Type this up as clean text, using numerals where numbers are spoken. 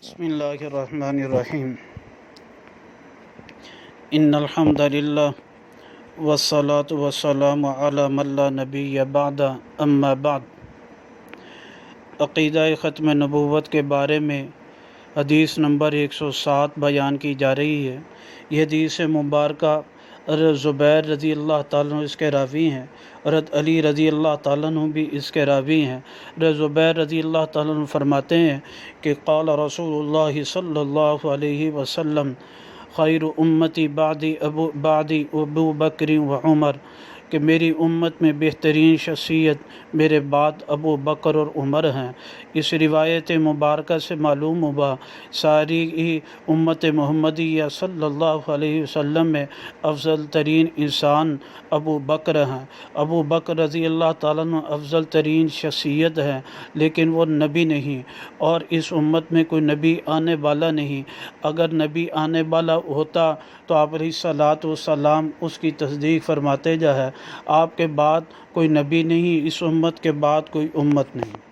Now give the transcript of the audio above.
بسم اللہ الرحمن الرحیم ان الحمد للہ والصلاة والسلام علی من لا نبی بعد اما بعد۔ عقیدہ ختم نبوت کے بارے میں حدیث نمبر 107 بیان کی جا رہی ہے۔ یہ حدیث مبارکہ حضرت زبیر رضی اللہ تعالیٰ عنہ اس کے راوی ہیں، حضرت علی رضی اللہ تعالیٰ عنہ بھی اس کے راوی ہیں۔ حضرت زبیر رضی اللہ تعالیٰ عنہ فرماتے ہیں کہ قال رسول اللہ صلی اللہ علیہ وسلم خیر امتی بعدی ابو بکر و عمر، کہ میری امت میں بہترین شخصیت میرے بعد ابو بکر اور عمر ہیں۔ اس روایت مبارکہ سے معلوم ہوا ساری ہی امت محمدیہ صلی اللہ علیہ وسلم میں افضل ترین انسان ابو بکر ہیں۔ ابو بکر رضی اللہ تعالیٰ عنہ افضل ترین شخصیت ہے، لیکن وہ نبی نہیں، اور اس امت میں کوئی نبی آنے والا نہیں۔ اگر نبی آنے والا ہوتا تو آپ علیہ الصلاۃ والسلام اس کی تصدیق فرماتے جا ہے۔ آپ کے بعد کوئی نبی نہیں، اس امت کے بعد کوئی امت نہیں۔